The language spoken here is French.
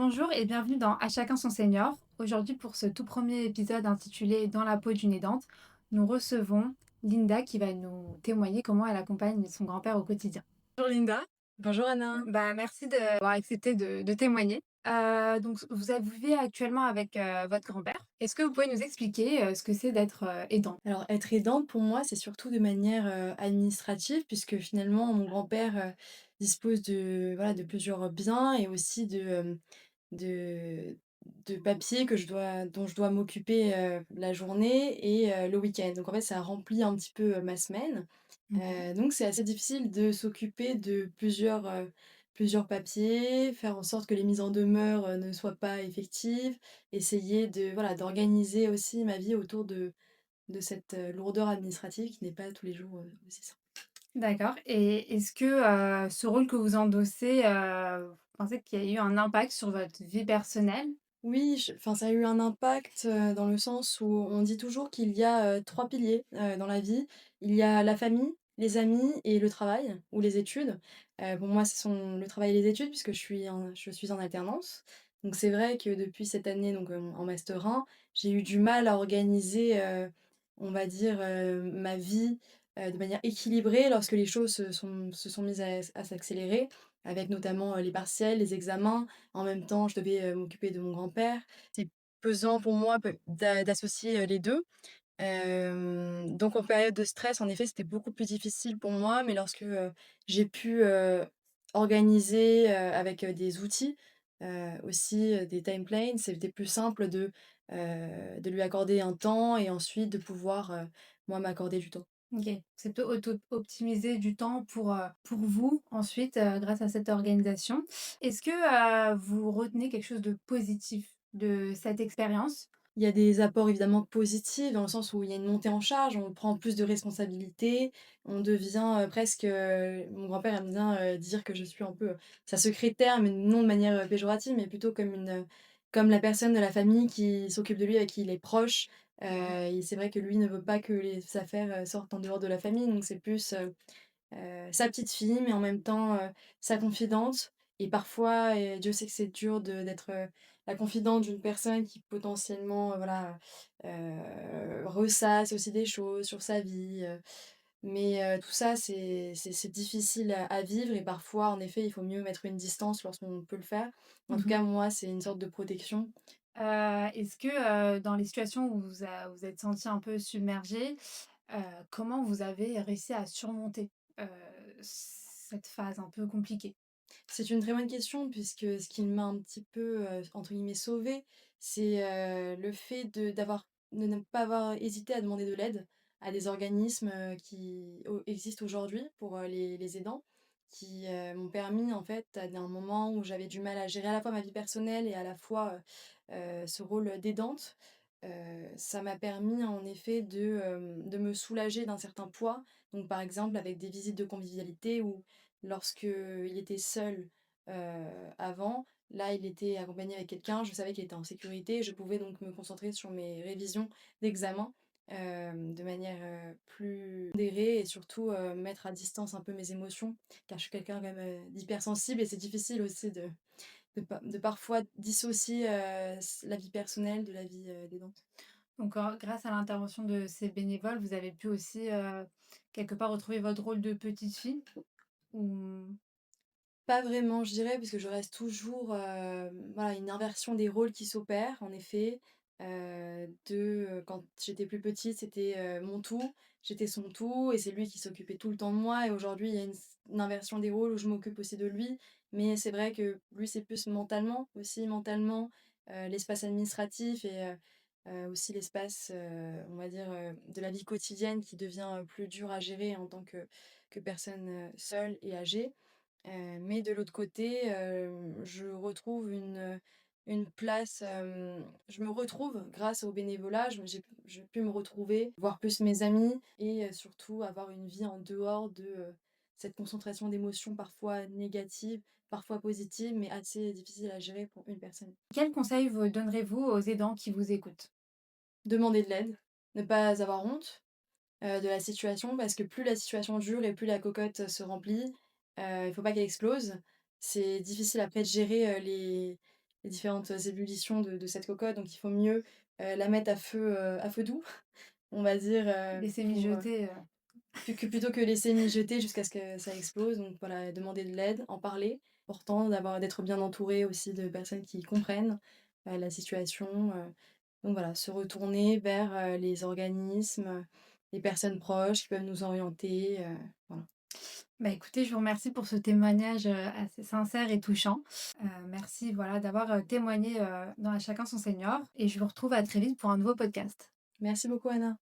Bonjour et bienvenue dans À chacun son senior. Aujourd'hui, pour ce tout premier épisode intitulé Dans la peau d'une aidante, nous recevons Linda qui va nous témoigner comment elle accompagne son grand-père au quotidien. Bonjour Linda. Bonjour Anna. Merci d'avoir accepté de témoigner. Donc, vous vivez actuellement avec votre grand-père. Est-ce que vous pouvez nous expliquer ce que c'est d'être aidant? Alors être aidante pour moi, c'est surtout de manière, administrative puisque finalement mon grand-père, dispose de plusieurs biens et aussi de de papiers que je dois dont je dois m'occuper, la journée et le week-end. Donc en fait, ça remplit un petit peu, ma semaine. Mhm. Donc c'est assez difficile de s'occuper de plusieurs papiers, faire en sorte que les mises en demeure, ne soient pas effectives, essayer d'organiser aussi ma vie autour de cette, lourdeur administrative qui n'est pas tous les jours, aussi simple. D'accord. Et est-ce que ce rôle que vous endossez, vous pensez qu'il y a eu un impact sur votre vie personnelle? Oui, enfin, ça a eu un impact, dans le sens où on dit toujours qu'il y a, 3 piliers, dans la vie. Il y a la famille, les amis et le travail ou les études. Pour moi, ce sont le travail et les études puisque je suis en alternance. Donc c'est vrai que depuis cette année, donc, en master 1, j'ai eu du mal à organiser, on va dire, ma vie, de manière équilibrée lorsque les choses se sont mises à s'accélérer avec notamment, les partiels, les examens. En même temps, je devais, m'occuper de mon grand-père. C'est pesant pour moi d'associer, les 2. Donc en période de stress, en effet, c'était beaucoup plus difficile pour moi, mais lorsque, j'ai pu, organiser, avec, des outils, aussi, des timelines, c'était plus simple de lui accorder un temps et ensuite de pouvoir, moi, m'accorder du temps. OK. C'est plutôt optimiser du temps pour vous ensuite, grâce à cette organisation. Est-ce que vous retenez quelque chose de positif de cette expérience? Il y a des apports évidemment positifs dans le sens où il y a une montée en charge, on prend plus de responsabilités, on devient, presque, mon grand-père aime bien, dire que je suis un peu, sa secrétaire, mais non de manière, péjorative, mais plutôt comme la personne de la famille qui s'occupe de lui, avec qui il est proche. Et c'est vrai que lui ne veut pas que les affaires, sortent en dehors de la famille, donc c'est plus, sa petite fille, mais en même temps, sa confidente. Et parfois, et Dieu sait que c'est dur d'être, la confidente d'une personne qui potentiellement, ressasse aussi des choses sur sa vie, mais tout ça, c'est difficile à vivre et parfois, en effet, il faut mieux mettre une distance lorsqu'on peut le faire. En tout Mmh. cas, moi, c'est une sorte de protection. Est-ce que dans les situations où vous êtes sentie un peu submergée, heu, comment vous avez réussi à surmonter, heu, cette phase un peu compliquée? C'est une très bonne question puisque ce qui m'a un petit peu, entre guillemets «sauvée», c'est, le fait de ne pas avoir hésité à demander de l'aide à des organismes, qui existent aujourd'hui pour, les aidants, qui, m'ont permis en fait, à un moment où j'avais du mal à gérer à la fois ma vie personnelle et à la fois, ce rôle d'aidante, ça m'a permis en effet de me soulager d'un certain poids. Donc par exemple avec des visites de convivialité où lorsque il était seul, avant, là, il était accompagné avec quelqu'un, je savais qu'il était en sécurité, je pouvais donc me concentrer sur mes révisions d'examen, de manière, plus pondérée et surtout, mettre à distance un peu mes émotions, car je suis quelqu'un quand même, d'hypersensible et c'est difficile aussi de parfois dissocier, la vie personnelle de la vie, d'aidante. Donc, grâce à l'intervention de ces bénévoles, vous avez pu aussi, quelque part retrouver votre rôle de petite fille? Ou Pas vraiment, je dirais, parce que je reste toujours, voilà, une inversion des rôles qui s'opère, en effet. Quand j'étais plus petite, c'était, mon tout, j'étais son tout et c'est lui qui s'occupait tout le temps de moi et aujourd'hui, il y a une inversion des rôles où je m'occupe aussi de lui. Mais c'est vrai que lui, c'est plus mentalement aussi, mentalement, l'espace administratif et aussi l'espace, on va dire, de la vie quotidienne qui devient, plus dur à gérer en tant que personne, seule et âgée. Mais de l'autre côté, je retrouve une place, je me retrouve grâce au bénévolat, j'ai pu me retrouver, voir plus mes amis et surtout avoir une vie en dehors de, cette concentration d'émotions parfois négatives, parfois positives, mais assez difficiles à gérer pour une personne. quels conseils vous donnerez-vous aux aidants qui vous écoutent? Demander de l'aide, ne pas avoir honte, de la situation parce que plus la situation dure et plus la cocotte se remplit, il faut pas qu'elle explose. C'est difficile après de gérer, les différentes ébullitions de cette cocotte, donc il faut mieux, la mettre à feu doux, on va dire, Laisser pour, mijoter, plutôt que laisser mijoter jusqu'à ce que ça explose. Donc voilà, demander de l'aide, en parler. Important d'être bien entouré aussi de personnes qui comprennent, la situation, donc voilà, se retourner vers, les organismes, les personnes proches qui peuvent nous orienter, voilà. Bah, écoutez, je vous remercie pour ce témoignage, assez sincère et touchant. Merci, voilà, d'avoir, témoigné, dans À chacun son senior et je vous retrouve à très vite pour un nouveau podcast. Merci beaucoup Anna.